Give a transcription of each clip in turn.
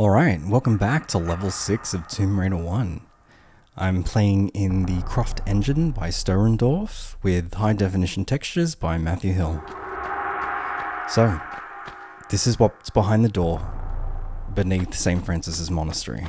Alright, welcome back to level 6 of Tomb Raider 1. I'm playing in the Croft engine by Storendorf with high definition textures by Matthew Hill. So, this is what's behind the door beneath St. Francis's Monastery.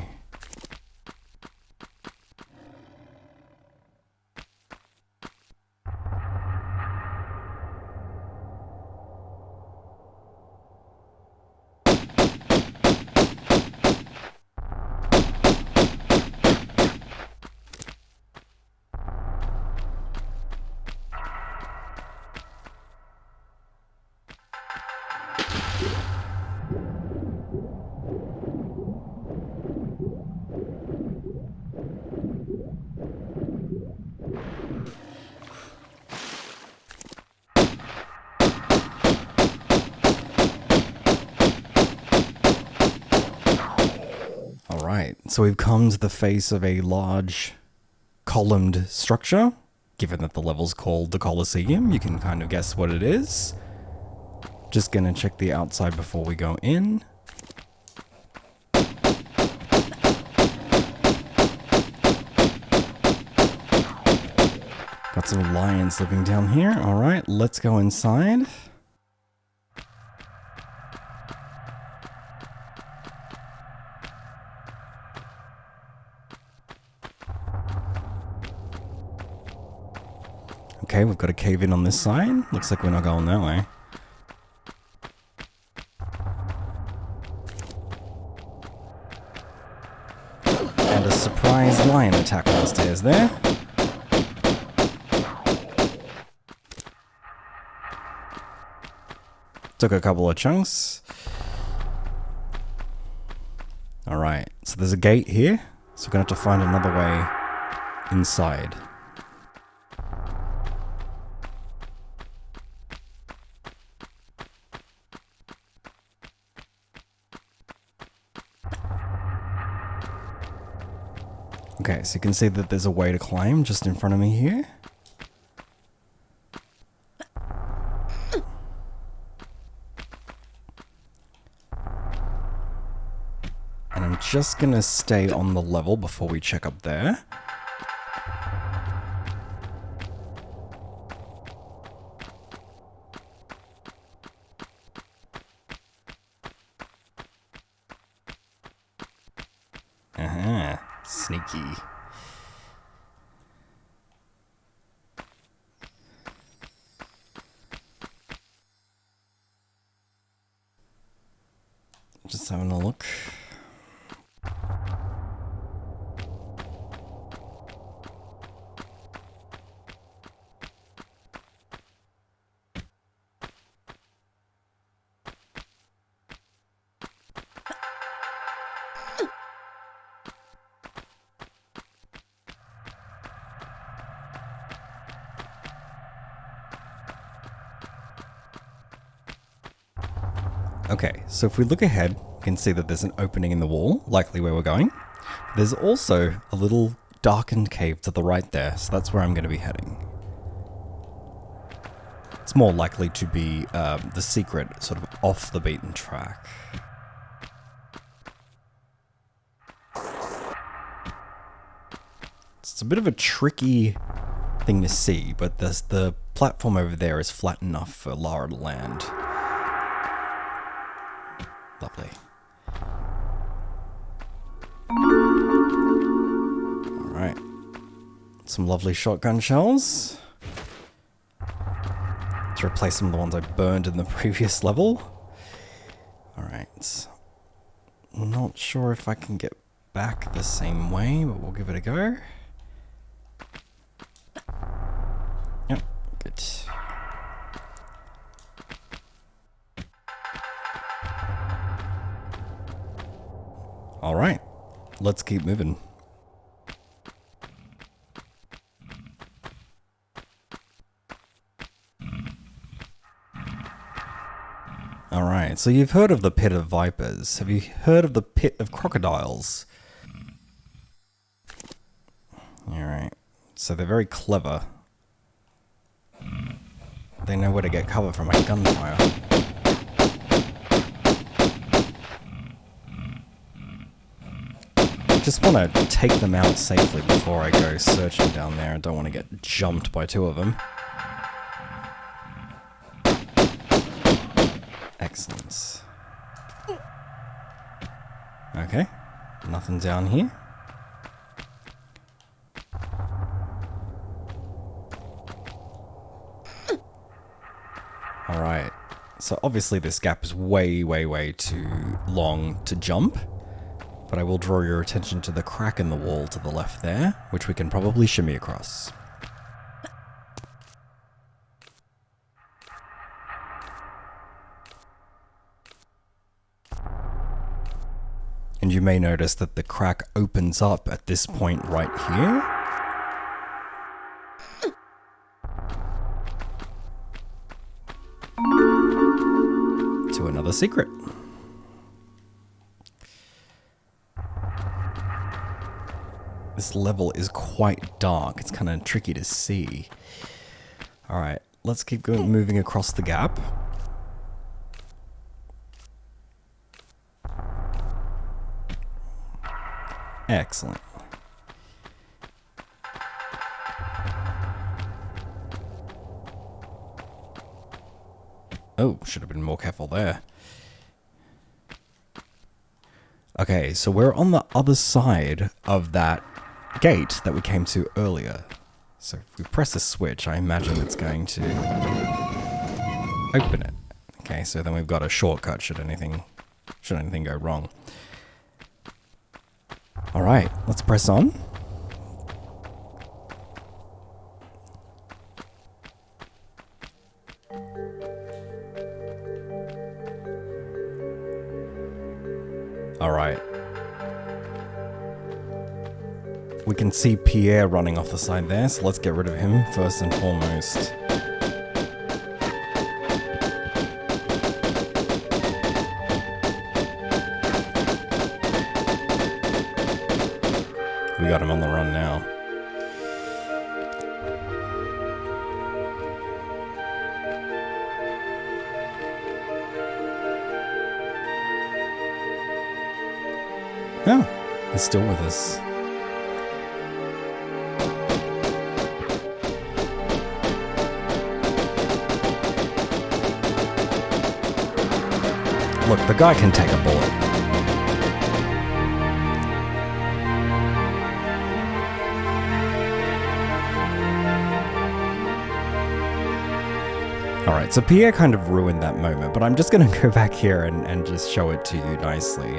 Alright, so we've come to the face of a large columned structure. Given that the level's called the Colosseum, you can kind of guess what it is. Just gonna check the outside before we go in. Got some lions living down here. Alright, let's go inside. Okay, we've got a cave in on this side. Looks like we're not going that way. And a surprise lion attack on the stairs there. Took a couple of chunks. Alright, so there's a gate here. So we're going to have to find another way inside. Okay, so you can see that there's a way to climb just in front of me here. And I'm just gonna stay on the level before we check up there. Aha. Sneaky. Just having a look. Okay, so if we look ahead, we can see that there's an opening in the wall, likely where we're going. There's also a little darkened cave to the right there, so that's where I'm going to be heading. It's more likely to be the secret, sort of off the beaten track. It's a bit of a tricky thing to see, but the platform over there is flat enough for Lara to land. Lovely. Alright. Some lovely shotgun shells. To replace some of the ones I burned in the previous level. Alright. Not sure if I can get back the same way, but we'll give it a go. Yep, good. Alright, let's keep moving. Alright, so you've heard of the pit of vipers. Have you heard of the pit of crocodiles? Alright, so they're very clever. They know where to get cover from a gunfire. just want to take them out safely before I go searching down there. I don't want to get jumped by two of them. Excellent. Okay, nothing down here. Alright, so obviously this gap is way too long to jump, but I will draw your attention to the crack in the wall to the left there, which we can probably shimmy across. And you may notice that the crack opens up at this point right here. To another secret. This level is quite dark. It's kind of tricky to see. Alright, let's keep going, moving across the gap. Excellent. Oh, should have been more careful there. Okay, so we're on the other side of that gate that we came to earlier. So if we press a switch, I imagine it's going to open it. Okay, so then we've got a shortcut should anything go wrong. Alright, let's press on. Alright. We can see Pierre running off the side there, so let's get rid of him first and foremost. We got him on the run now. Oh, he's still with us. Look, the guy can take a bullet. Alright, so Pierre kind of ruined that moment, but I'm just going to go back here and just show it to you nicely.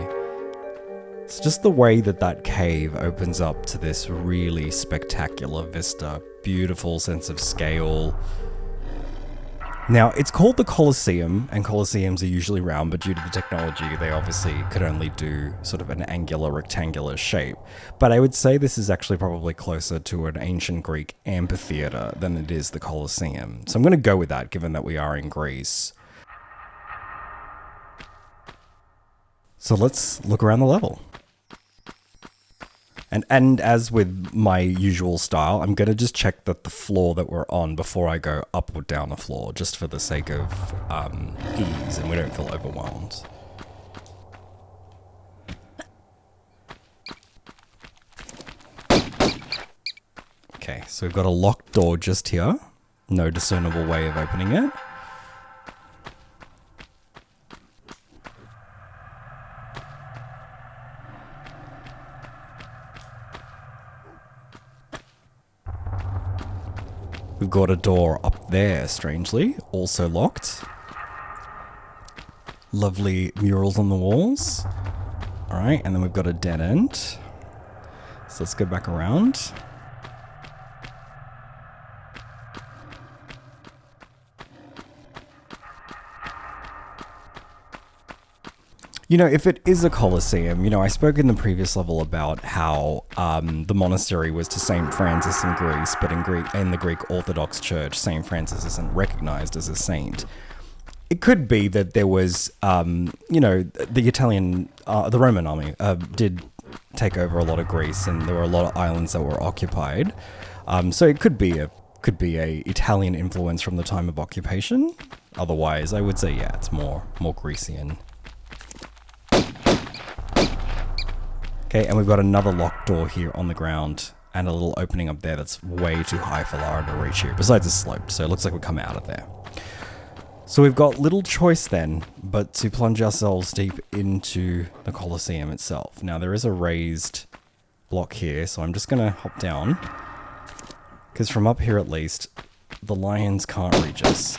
It's just the way that that cave opens up to this really spectacular vista. Beautiful sense of scale. Now, it's called the Colosseum, and Colosseums are usually round, but due to the technology, they obviously could only do sort of an angular, rectangular shape. But I would say this is actually probably closer to an ancient Greek amphitheater than it is the Colosseum. So I'm going to go with that, given that we are in Greece. So let's look around the level. And as with my usual style, I'm going to just check that the floor that we're on before I go up or down the floor, just for the sake of ease and we don't feel overwhelmed. Okay, so we've got a locked door just here. No discernible way of opening it. We've got a door up there, strangely, also locked. Lovely murals on the walls. Alright, and then we've got a dead end. So let's go back around. You know, if it is a Colosseum, you know, I spoke in the previous level about how the monastery was to Saint Francis in Greece, but in the Greek Orthodox Church, Saint Francis isn't recognized as a saint. It could be that there was, you know, the Roman army did take over a lot of Greece, and there were a lot of islands that were occupied. So it could be a Italian influence from the time of occupation. Otherwise, I would say, yeah, it's more Grecian. Okay, and we've got another locked door here on the ground and a little opening up there that's way too high for Lara to reach here, besides the slope, so it looks like we come out of there. So we've got little choice then, but to plunge ourselves deep into the Colosseum itself. Now there is a raised block here, so I'm just going to hop down, because from up here at least, the lions can't reach us.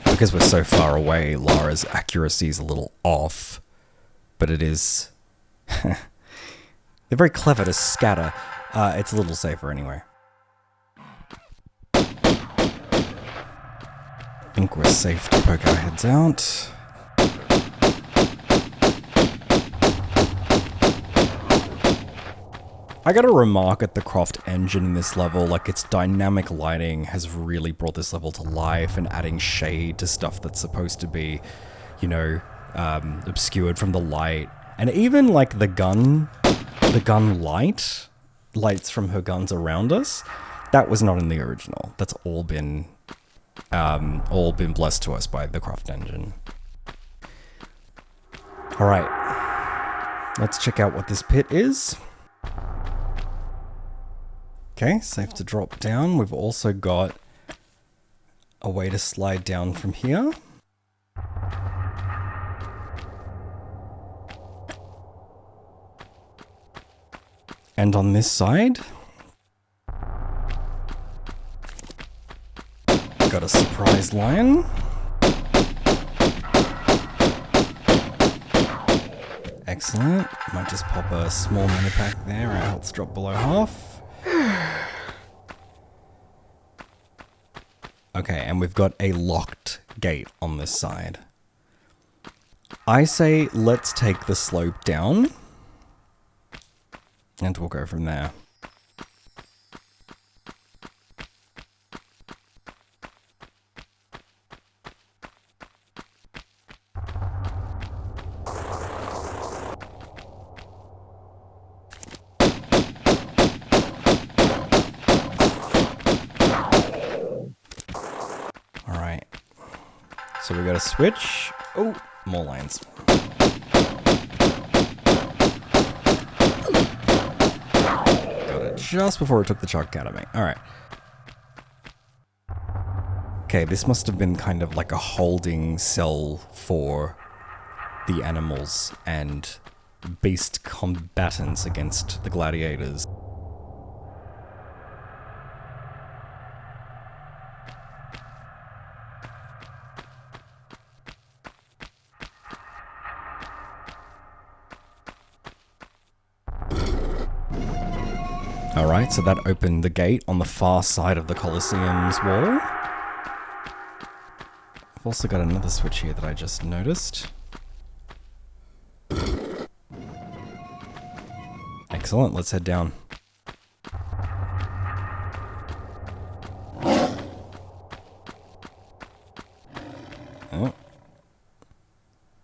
Because we're so far away, Lara's accuracy is a little off, but it is... They're very clever to scatter. It's a little safer anyway. I think we're safe to poke our heads out. I gotta remark at the Croft engine in this level, like its dynamic lighting has really brought this level to life and adding shade to stuff that's supposed to be, you know, obscured from the light. And even like the gun lights from her guns around us, that was not in the original. That's all been blessed to us by the Croft engine. Alright, let's check out what this pit is. Okay, safe to drop down. We've also got a way to slide down from here. And on this side, got a surprise lion. Excellent. Might just pop a small mana pack there. Our health's dropped below half. Okay, and we've got a locked gate on this side. I say let's take the slope down, and we'll go from there. So we got a switch. Oh, more lines. Got it just before it took the chuck out of me. Alright. Okay, this must have been kind of like a holding cell for the animals and beast combatants against the gladiators. Alright, so that opened the gate on the far side of the Colosseum's wall. I've also got another switch here that I just noticed. Excellent, let's head down. Oh.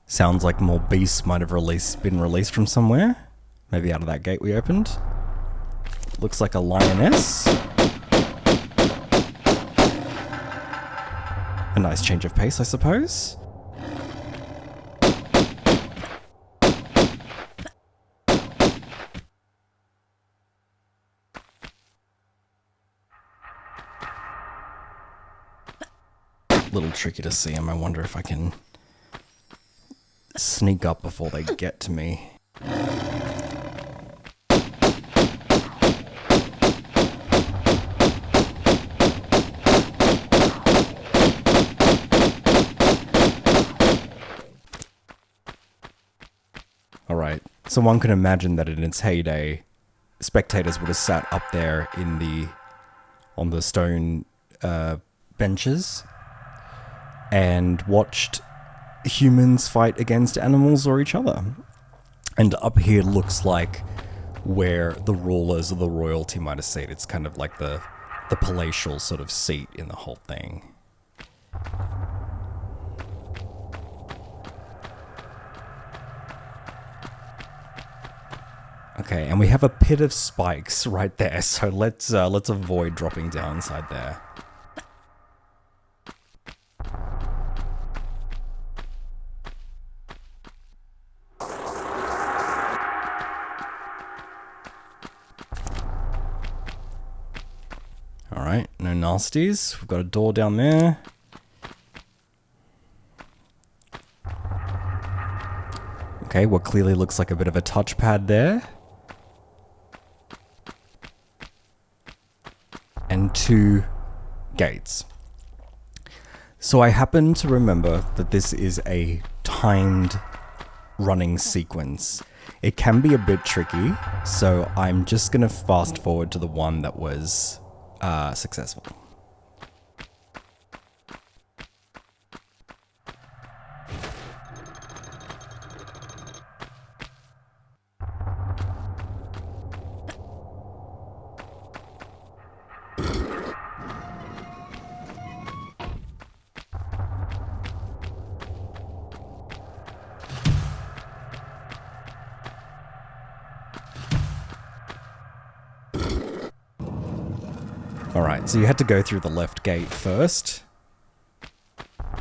Sounds like more beasts might have been released from somewhere. Maybe out of that gate we opened. Looks like a lioness. A nice change of pace, I suppose. Little tricky to see him. I wonder if I can sneak up before they get to me. Alright, so one can imagine that in its heyday, spectators would have sat up there on the stone benches and watched humans fight against animals or each other. And up here looks like where the rulers of the royalty might have sat. It's kind of like the palatial sort of seat in the whole thing. Okay, and we have a pit of spikes right there, so let's avoid dropping down inside there. Alright, no nasties. We've got a door down there. Okay, what clearly looks like a bit of a touchpad there. And 2 gates. So I happen to remember that this is a timed running sequence. It can be a bit tricky, so I'm just going to fast forward to the one that was successful. Alright, so you had to go through the left gate first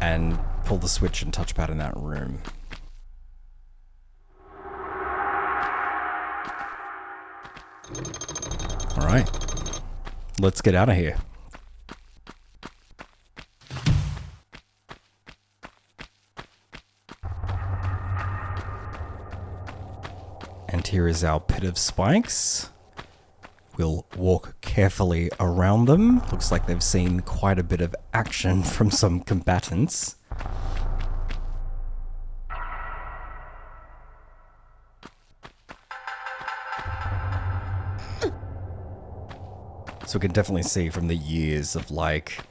and pull the switch and touchpad in that room. Alright, let's get out of here. And here is our pit of spikes. We'll walk carefully around them. Looks like they've seen quite a bit of action from some combatants. So we can definitely see from the years of like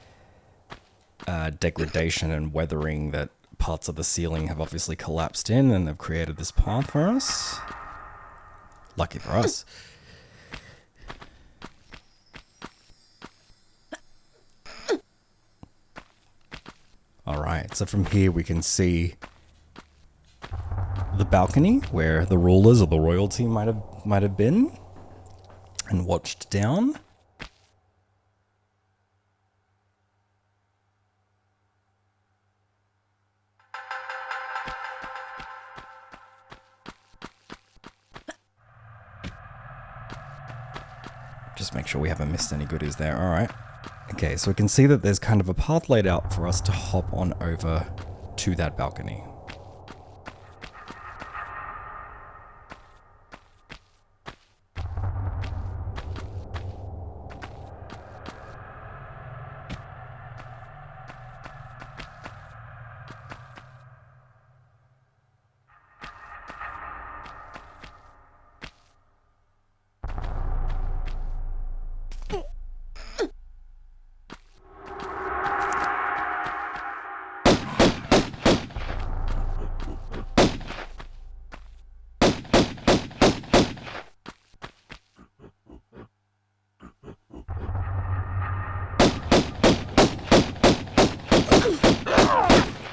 degradation and weathering that parts of the ceiling have obviously collapsed in and they've created this path for us. Lucky for us. Alright, so from here we can see the balcony where the rulers or the royalty might have been and watched down. Just make sure we haven't missed any goodies there. Alright. Okay, so we can see that there's kind of a path laid out for us to hop on over to that balcony.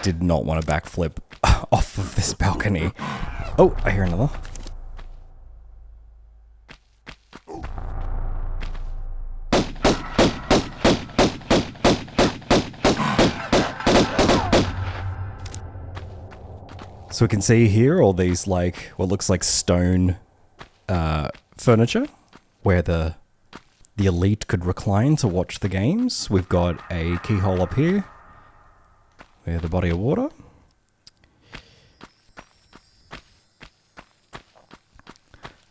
Did not want to backflip off of this balcony. Oh, I hear another. So we can see here all these like what looks like stone furniture where the elite could recline to watch the games. We've got a keyhole up here. We have the body of water.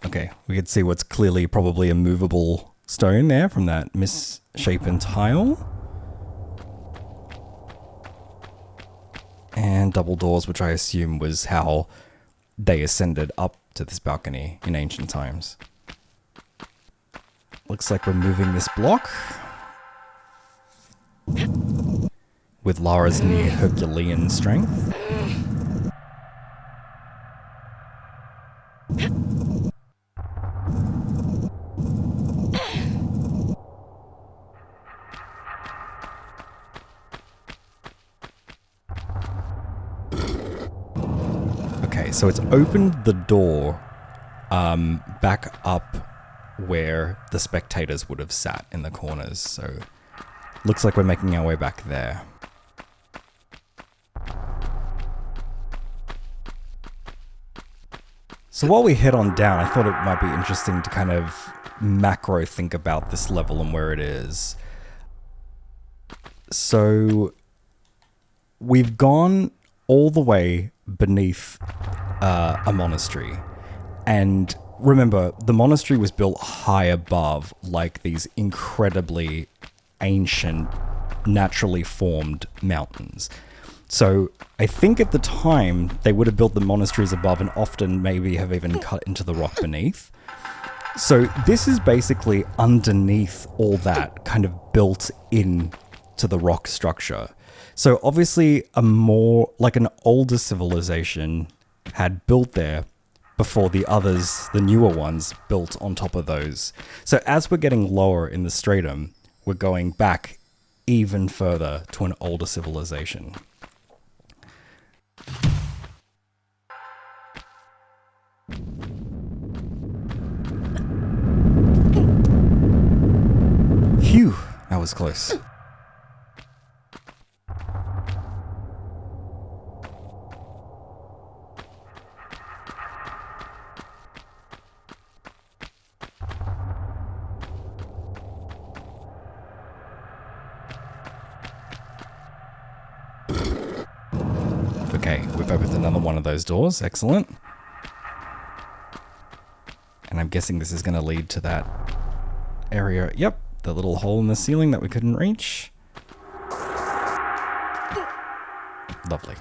Okay, we can see what's clearly probably a movable stone there from that misshapen tile. And double doors, which I assume was how they ascended up to this balcony in ancient times. Looks like we're moving this block. With Lara's near Herculean strength. Okay, so it's opened the door back up where the spectators would have sat in the corners. So looks like we're making our way back there. So while we head on down, I thought it might be interesting to kind of macro think about this level and where it is. So we've gone all the way beneath a monastery. And remember, the monastery was built high above, like these incredibly ancient, naturally formed mountains. So I think at the time they would have built the monasteries above and often maybe have even cut into the rock beneath. So this is basically underneath all that, kind of built in to the rock structure. So obviously an older civilization had built there before the others, the newer ones, built on top of those. So as we're getting lower in the stratum, we're going back even further to an older civilization. Phew, that was close. Okay, we've opened another one of those doors. Excellent. And I'm guessing this is going to lead to that area. Yep, the little hole in the ceiling that we couldn't reach. Lovely.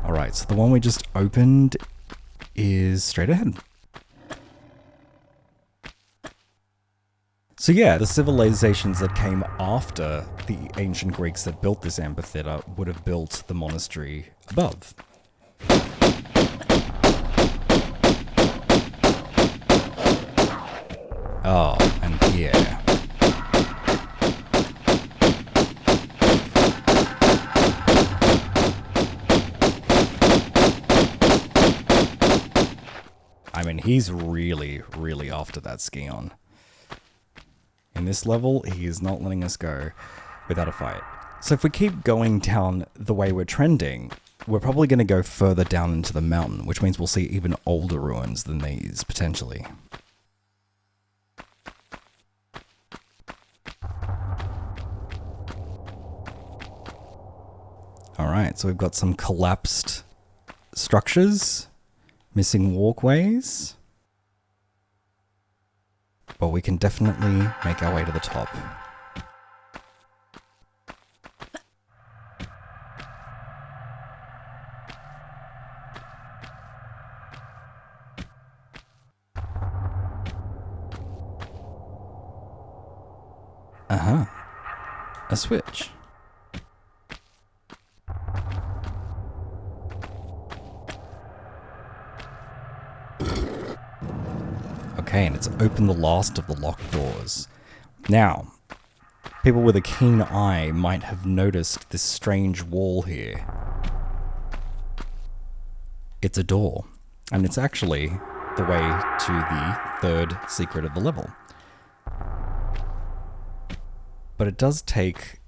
Alright, so the one we just opened is straight ahead. So yeah, the civilizations that came after the ancient Greeks that built this amphitheater would have built the monastery above. Oh, and Pierre. I mean, he's really, really after that Scion. In this level, he is not letting us go without a fight. So if we keep going down the way we're trending, we're probably going to go further down into the mountain, which means we'll see even older ruins than these, potentially. Alright, so we've got some collapsed structures, missing walkways. But we can definitely make our way to the top. Uh-huh. A switch. Okay, and it's opened the last of the locked doors. Now, people with a keen eye might have noticed this strange wall here. It's a door, and it's actually the way to the third secret of the level. But it does take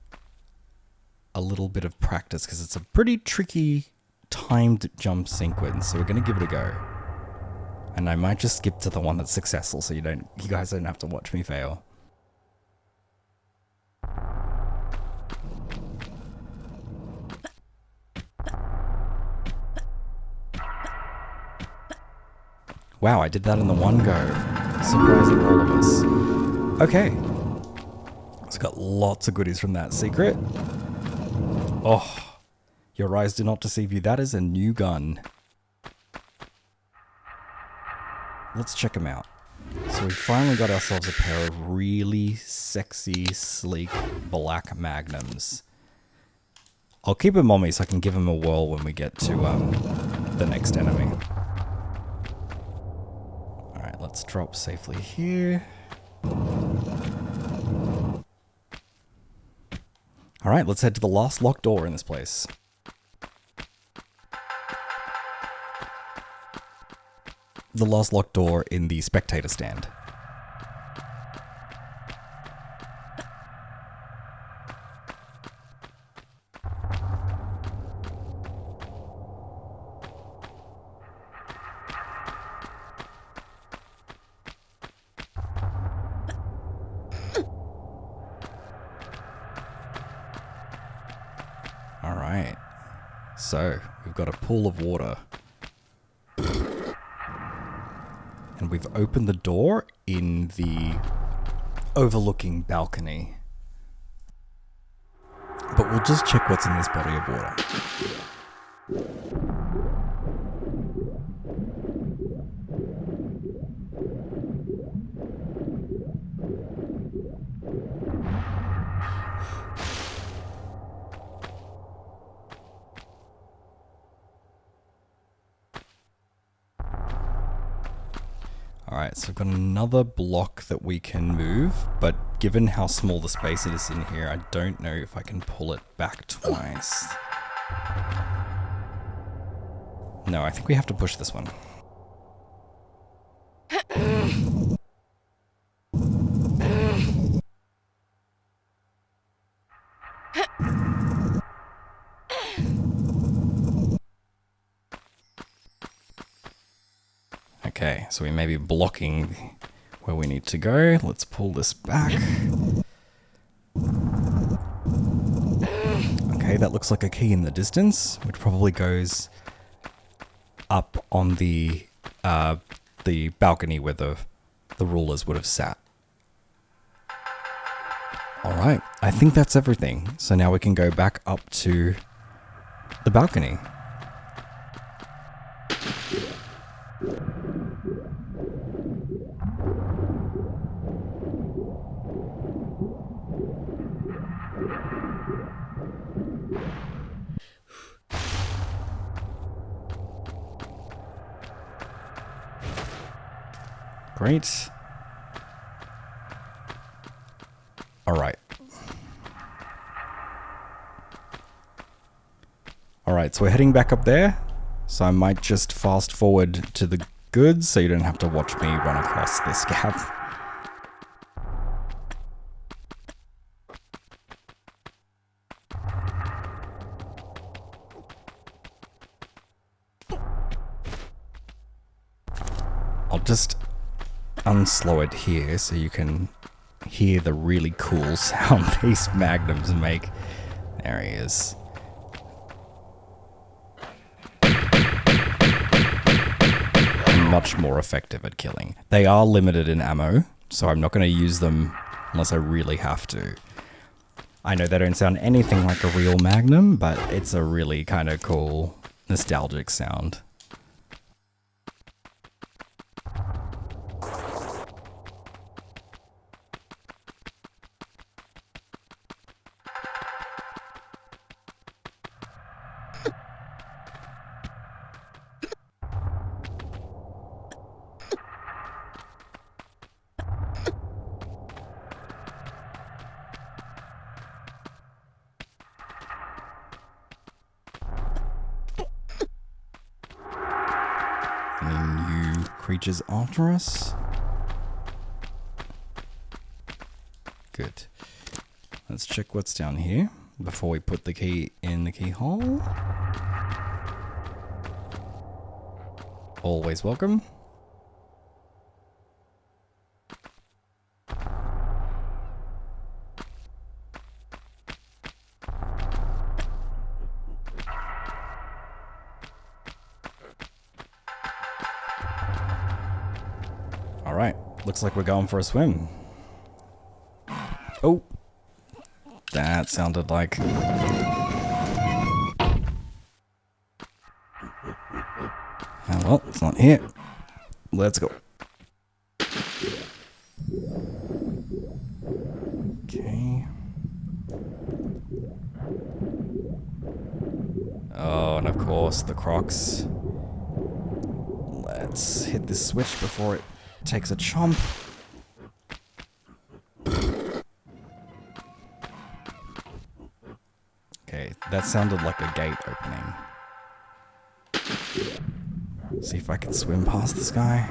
a little bit of practice because it's a pretty tricky timed jump sequence, so we're going to give it a go. And I might just skip to the one that's successful so you guys don't have to watch me fail. Wow, I did that in the one go. Surprising all of us. Okay. It's got lots of goodies from that secret. Oh, your eyes do not deceive you. That is a new gun. Let's check them out. So we finally got ourselves a pair of really sexy, sleek, black magnums. I'll keep them on me so I can give them a whirl when we get to the next enemy. Alright, let's drop safely here. Alright, let's head to the last locked door in this place. the last locked door in the spectator stand. Alright, so we've got a pool of water. And we've opened the door in the overlooking balcony. But we'll just check what's in this body of water. Alright, so we've got another block that we can move, but given how small the space it is in here, I don't know if I can pull it back twice. No, I think we have to push this one. Okay, so we may be blocking where we need to go. Let's pull this back. Okay, that looks like a key in the distance, which probably goes up on the balcony where the rulers would have sat. Alright, I think that's everything. So now we can go back up to the balcony. Great. Alright. Alright, so we're heading back up there. So I might just fast forward to the goods so you don't have to watch me run across this gap. I'll just unslow it here so you can hear the really cool sound these magnums make. There he is. And much more effective at killing. They are limited in ammo, so I'm not going to use them unless I really have to. I know they don't sound anything like a real magnum, but it's a really kind of cool, nostalgic sound. Any new creatures after us? Good. Let's check what's down here before we put the key in the keyhole. Always welcome. Alright, looks like we're going for a swim. Oh, that sounded like... Oh, well, it's not here. Let's go. Okay. Oh, and of course, the Crocs. Let's hit this switch before it takes a chomp. Okay, that sounded like a gate opening. See if I can swim past this guy.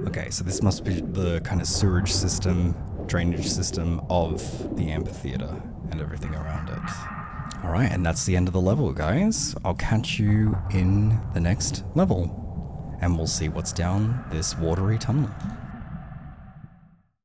Okay, so this must be the kind of sewage system, drainage system of the amphitheater and everything around it. Alright, and that's the end of the level, guys. I'll catch you in the next level, and we'll see what's down this watery tunnel.